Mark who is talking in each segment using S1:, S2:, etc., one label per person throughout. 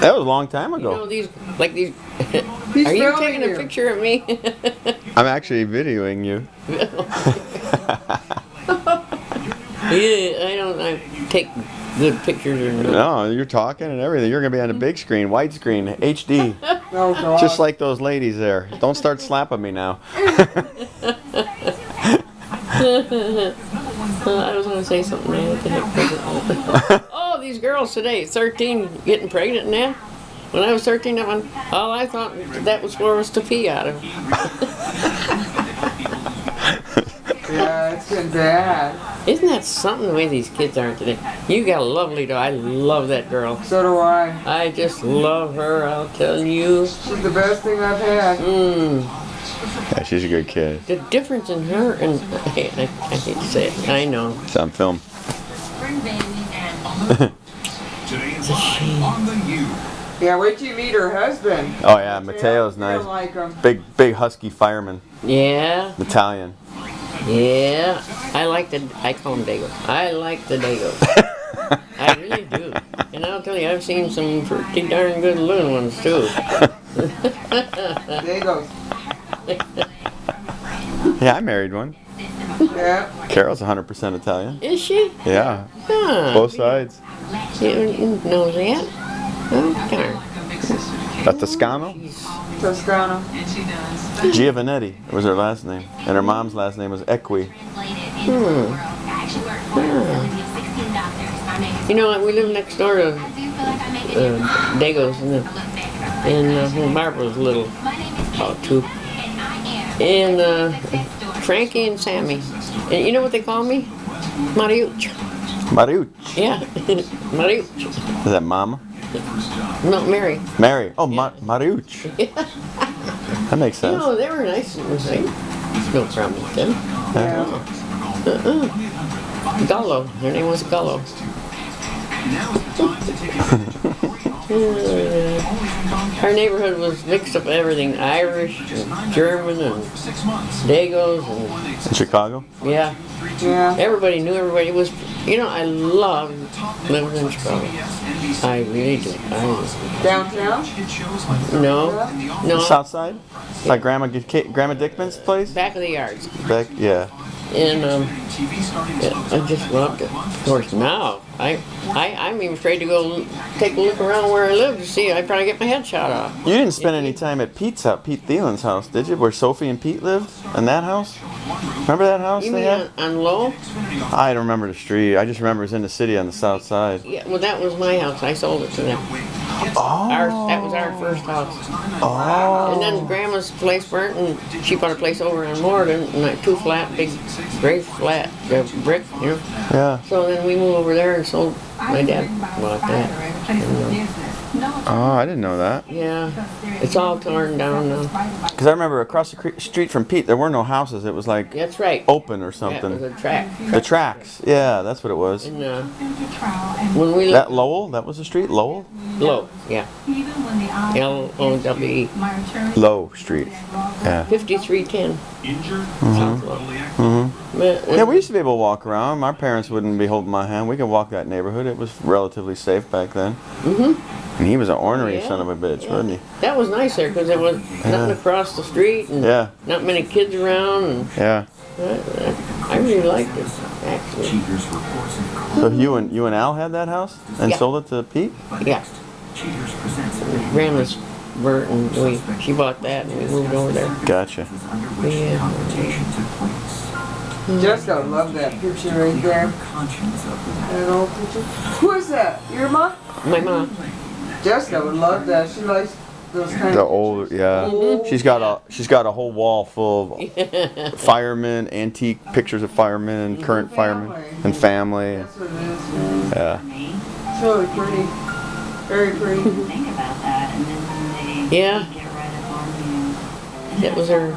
S1: That was a long time
S2: You know,
S1: ago.
S2: these. Are you taking a picture of me?
S1: I'm actually videoing you.
S2: Yeah, I take good pictures or no.
S1: No, you're talking and everything. You're going to be on a big screen, widescreen, HD.
S3: Oh, God.
S1: Just like those ladies there. Don't start slapping me now.
S2: I was going to say something. Oh, these girls today, 13, getting pregnant now. When I was 13, I thought that was for us to pee out of.
S3: Yeah, it's been bad.
S2: Isn't that something the way these kids are today? You got a lovely daughter. I love that girl.
S3: So do I.
S2: I just love her, I'll tell you.
S3: She's the best thing I've had.
S1: Yeah, she's a good kid.
S2: The difference in her and I hate to say it. I know.
S1: It's on film.
S2: It's a shame.
S3: Yeah, wait till you meet her husband.
S1: Oh yeah, Mateo's nice.
S3: You'll like him.
S1: Big husky fireman.
S2: Yeah,
S1: Italian.
S2: yeah. I call them Dagos. I like the Dagos. I really do. And I'll tell you, I've seen some pretty darn good little ones too.
S3: There he goes.
S1: Yeah, I married one.
S3: Yeah.
S1: Carol's 100% Italian.
S2: Is she?
S1: Yeah,
S2: Huh.
S1: both sides.
S2: You know that? Oh, darn.
S1: A Toscano?
S3: Toscano.
S1: Giovanetti was her last name. And her mom's last name was Equi.
S2: You know, we live next door to Dagos, and when Barbara was little, about 2. And Frankie and Sammy. And you know what they call me? Mariuch.
S1: Mariuch.
S2: Yeah, Mariuch.
S1: Is that Mama?
S2: No, Mary.
S1: Mary. Oh,
S2: Yeah.
S1: Mariuch. That makes
S2: You
S1: sense.
S2: know, they were nice. No problem with them.
S3: Yeah.
S2: Gullo. Her name was Gullo. Our neighborhood was mixed up everything. Irish, and German, and Dagos, and
S1: In Chicago?
S2: yeah.
S3: Yeah.
S2: Everybody knew everybody. It was, you know, I loved living in Chicago. I really do.
S3: Downtown?
S2: No.
S1: South Side? Like Grandma Dickman's place?
S2: Back of the yards.
S1: Back, yeah.
S2: And I just loved it. Of course, now I'm even afraid to go take a look around where I live to see. I'd probably get my head shot off.
S1: You didn't spend any time at Pete's house, Pete Thielen's house, did you? Where Sophie and Pete lived? In that house? Remember that house
S2: You
S1: they
S2: mean
S1: had?
S2: on Low?
S1: I don't remember the street. I just remember it was in the city on the south side.
S2: Yeah. Well, that was my house. I sold it to them.
S1: Oh.
S2: That was our first house.
S1: Oh.
S2: And then Grandma's place burnt, and she bought a place over on Morgan, and like 2 flat, big, gray flat brick, you know.
S1: Yeah.
S2: So then we moved over there and sold. My dad bought that.
S1: Oh, I didn't know that.
S2: Yeah, it's all torn down now.
S1: Because I remember across the street from Pete, there were no houses. It was like
S2: That's right.
S1: open or
S2: Yeah, it was
S1: something.
S2: a track.
S1: The tracks. Yeah, that's what it was.
S2: And when we
S1: That
S2: lived
S1: Lowell? That was the street? Lowell?
S2: Low, yeah. Lowe.
S1: Low Street. Yeah.
S2: 5310. South Low.
S1: Yeah, we used to be able to walk around. My parents wouldn't be holding my hand. We could walk that neighborhood. It was relatively safe back then. And he was an ornery
S2: Yeah.
S1: son of a bitch,
S2: Yeah.
S1: wasn't he?
S2: That was nice there because there was nothing across the street and
S1: Yeah.
S2: not many kids around. And
S1: Yeah.
S2: I really liked it, actually.
S1: So you and Al had that house and
S2: Yeah.
S1: sold it to Pete?
S2: Yeah. Grandma's burnt and she bought that and we moved over there.
S1: Gotcha.
S2: Yeah.
S3: Jessica would love that picture right there. That old picture. Who is that? Your mom?
S2: My mom.
S3: Jessica would love that. She likes those kind
S1: The
S3: of
S1: old, yeah. She's got a whole wall full of firemen, antique pictures of firemen, current firemen, and family.
S3: That's what it is, man.
S1: Yeah.
S3: It's really pretty. Very pretty.
S2: Yeah. That was her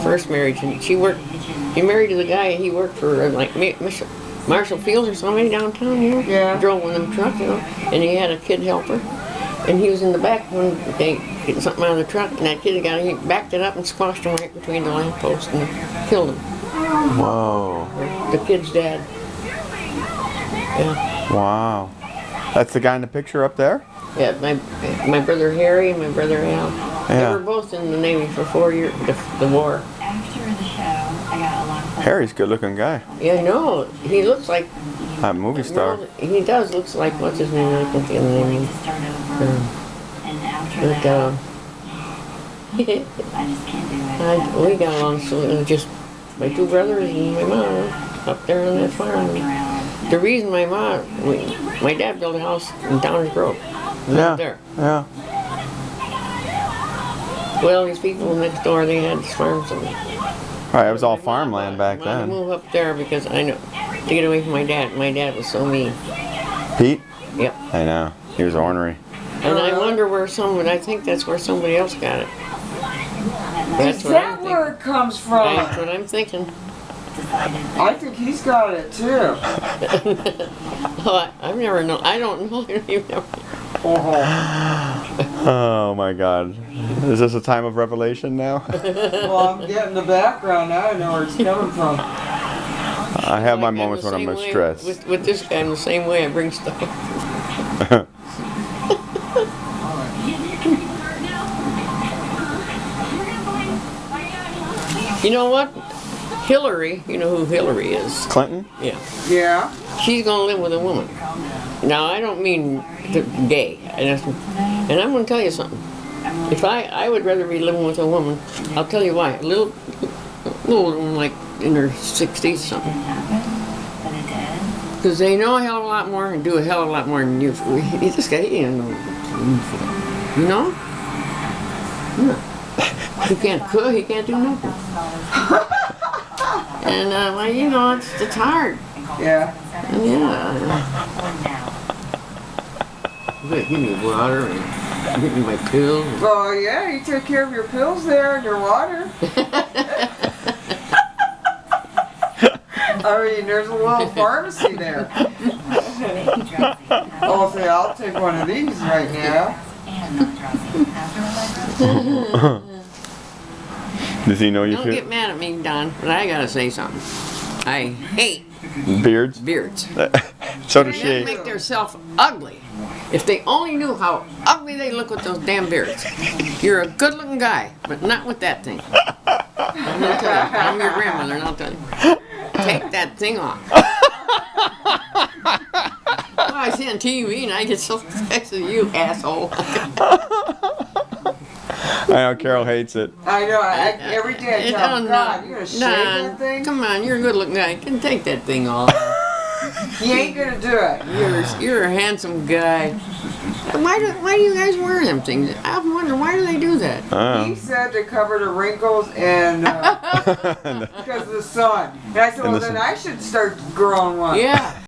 S2: first marriage, and she married to the guy. He worked for like Marshall Fields or somebody downtown here.
S3: Yeah.
S2: Drove one of them trucks, you know, and he had a kid helper, and he was in the back when they getting something out of the truck, and that kid he backed it up and squashed him right between the lampposts and killed him.
S1: Whoa.
S2: The kid's dad. Yeah.
S1: Wow. That's the guy in the picture up there?
S2: Yeah, my brother Harry, my brother Al. They
S1: Yeah.
S2: were both in the Navy for 4 years, the war.
S4: After the show, I got a lot of
S1: Harry's a good looking guy.
S2: Yeah, no, he looks like,
S1: That movie star.
S2: he does looks like, what's his name, I can't think of the name.
S4: to start over. And after
S2: But,
S4: that, I just can't do it.
S2: we got along so just my two brothers and my mom up there on that farm. The reason my dad built a house in Downers Grove.
S1: Yeah.
S2: Up there.
S1: Yeah.
S2: Well, these people next door, they had farms. And
S1: Right, it was all farmland back
S2: I wanted to
S1: then.
S2: move up there because I know to get away from my dad. My dad was so mean.
S1: Pete?
S2: Yep.
S1: I know. He was ornery.
S2: And I wonder where I think that's where somebody else got it. That's
S3: Is
S2: what
S3: that
S2: I'm thinking.
S3: where it comes from?
S2: That's what I'm thinking.
S3: I think he's got it too.
S2: Oh, I've never known. I don't know. You've never.
S1: Oh my God. Is this a time of revelation now?
S3: Well, I'm getting the background now. I know where it's coming from.
S1: I have my
S2: Like,
S1: moments
S2: the
S1: when I'm
S2: same way
S1: stressed.
S2: With this guy, I'm the same way. I bring stuff. You know what? Hillary, you know who Hillary is?
S1: Clinton?
S2: Yeah.
S3: Yeah.
S2: She's gonna live with a woman. Now I don't mean gay, and I'm gonna tell you something. If I would rather be living with a woman, I'll tell you why. A little woman like in her 60s something. Because they know a hell of a lot more and do a hell of a lot more than you. This guy, you know? Yeah. He can't cook, he can't do nothing. And, well, you know, it's hard.
S3: Yeah.
S2: And, yeah. Give me water and give me my pills.
S3: Well, yeah, you take care of your pills there and your water. I mean, there's a little pharmacy there. Oh, say, I'll take one of these right now.
S1: Does he know you
S2: Don't
S1: feel
S2: get mad at me, Don, but I gotta say something. I hate
S1: beards?
S2: beards.
S1: So does
S2: They
S1: she.
S2: make themselves ugly. If they only knew how ugly they look with those damn beards. You're a good-looking guy, but not with that thing. I'm gonna tell you. I'm your grandmother, and I'll tell you. Take that thing off. Well, I see on TV, and I get so vexed with you, asshole.
S1: I know Carol hates it.
S3: I know, every day I tell him, God, you're gonna shave that thing?
S2: Come on, you're a good-looking guy. You can take that thing off.
S3: He ain't gonna do it.
S2: You're a handsome guy. Why do you guys wear them things? I often wonder, why do they do that?
S3: He said to cover the wrinkles and because of the sun. And I said, well, then I should start growing one.
S2: Yeah.